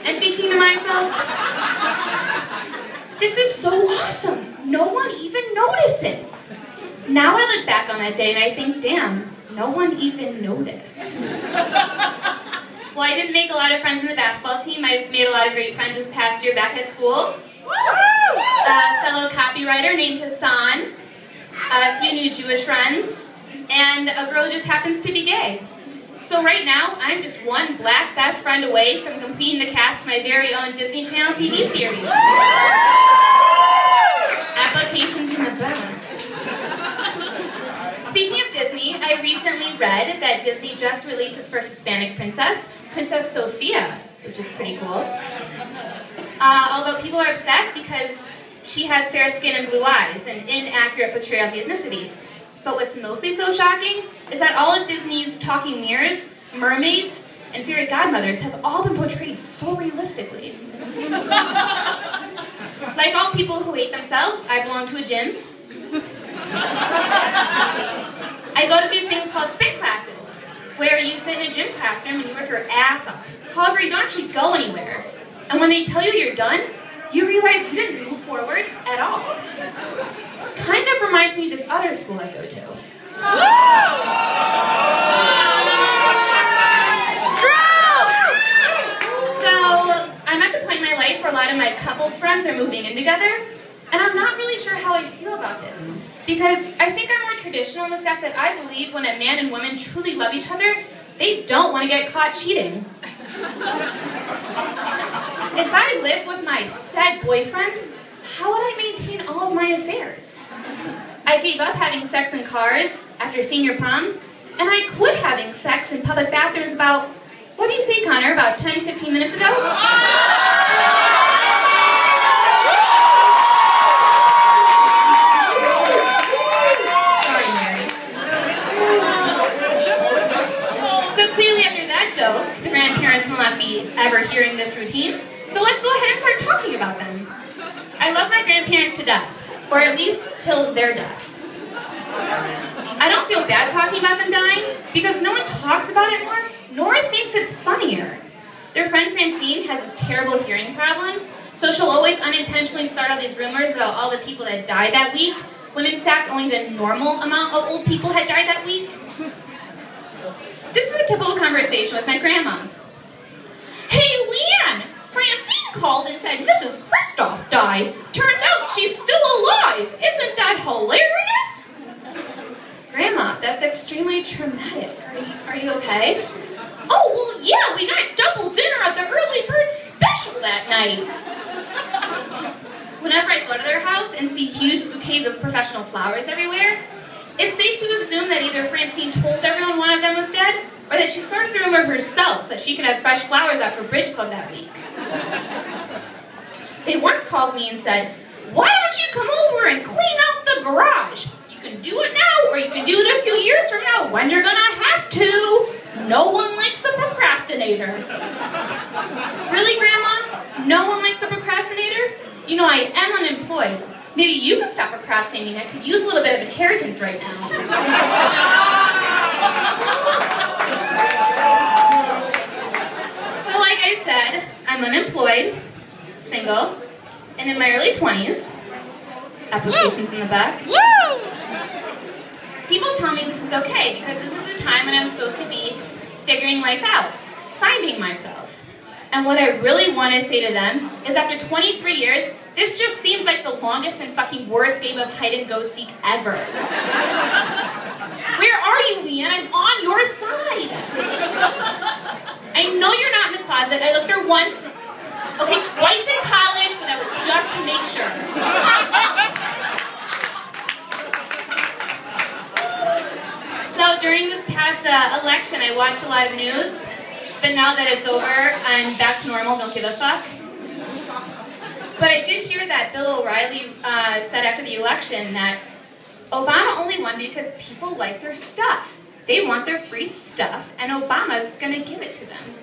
and thinking to myself, this is so awesome. No one even notices. Now I look back on that day and I think, damn, no one even noticed. Well, I didn't make a lot of friends in the basketball team. I've made a lot of great friends this past year back at school. A fellow copywriter named Hassan, a few new Jewish friends, and a girl who just happens to be gay. So right now, I'm just one black best friend away from completing the cast of my very own Disney Channel TV series. Applications in the back. Speaking of Disney, I recently read that Disney just released its first Hispanic princess, Princess Sophia, which is pretty cool. Although people are upset because she has fair skin and blue eyes, an inaccurate portrayal of the ethnicity. But what's mostly so shocking is that all of Disney's talking mirrors, mermaids, and fairy godmothers have all been portrayed so realistically. Like all people who hate themselves, I belong to a gym. I go to these things called spin classes, where you sit in a gym classroom and you work your ass off. However, you don't actually go anywhere. And when they tell you you're done, you realize you didn't move forward at all. Kind of reminds me of this other school I go to. So, I'm at the point in my life where a lot of my couples friends are moving in together, and I'm not really sure how I feel about this. Because I think I'm more traditional in the fact that I believe when a man and woman truly love each other, they don't want to get caught cheating. If I lived with my said boyfriend, how would I maintain all of my affairs? I gave up having sex in cars after senior prom, and I quit having sex in public bathrooms about, what do you say, Connor, about 10, 15 minutes ago? Sorry, Mary. So clearly after that joke, the grandparents will not be ever hearing this routine, so let's go ahead and start talking about them. I love my grandparents to death, or at least till their death. I don't feel bad talking about them dying, because no one talks about it more, nor thinks it's funnier. Their friend Francine has this terrible hearing problem, so she'll always unintentionally start all these rumors about all the people that died that week, when in fact only the normal amount of old people had died that week. This is a typical conversation with my grandma. Hey, Leanne! Francine called and said Mrs. Kristoff died. Turns out she's still alive. Isn't that hilarious? Grandma, that's extremely traumatic. Are you okay? Oh, well, yeah, we got double dinner at the early bird special that night. Whenever I go to their house and see huge bouquets of professional flowers everywhere, it's safe to assume that either Francine told everyone one of them was dead, or that she started the rumor herself so that she could have fresh flowers out for Bridge Club that week. They once called me and said, why don't you come over and clean out the garage? You can do it now, or you can do it a few years from now when you're gonna have to. No one likes a procrastinator. Really, Grandma? No one likes a procrastinator? You know, I am unemployed. Maybe you can stop procrastinating. I could use a little bit of inheritance right now. So like I said, I'm unemployed, single, and in my early 20s. Applications in the back. Woo! People tell me this is okay because this is the time when I'm supposed to be figuring life out, finding myself. And what I really want to say to them is after 23 years, this just seems like the longest and fucking worst game of hide-and-go-seek ever. Where are you, Leanne? I'm on your side. I know you're not in the closet. I looked there once. Okay, twice in college, but that was just to make sure. So during this past election, I watched a lot of news, but now that it's over, I'm back to normal, don't give a fuck. But I did hear that Bill O'Reilly said after the election that Obama only won because people like their stuff. They want their free stuff, and Obama's gonna give it to them.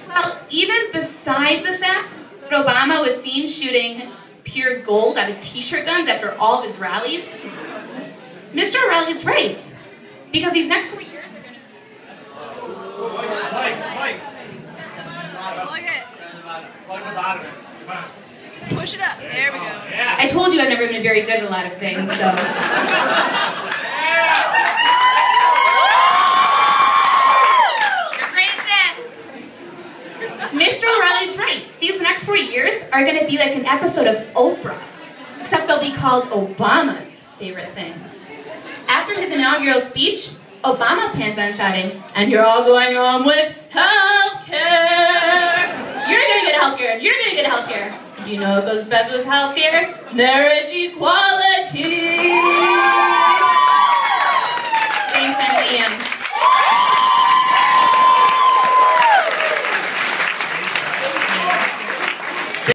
Well, even besides the fact that Obama was seen shooting pure gold out of t-shirt guns after all of his rallies, Mr. O'Reilly's right. Because these next 4 years are going to... Plug the bottom. Come on. Push it up. There we go. Yeah. I told you I've never been very good at a lot of things, so. You're great at this. Mr. O'Reilly's right. These next 4 years are going to be like an episode of Oprah, except they'll be called Obama's favorite things. After his inaugural speech, Obama plans on shouting, "And you're all going on with healthcare. You're going to get healthcare. You're going to get healthcare. Do you know what goes best with healthcare? Marriage equality."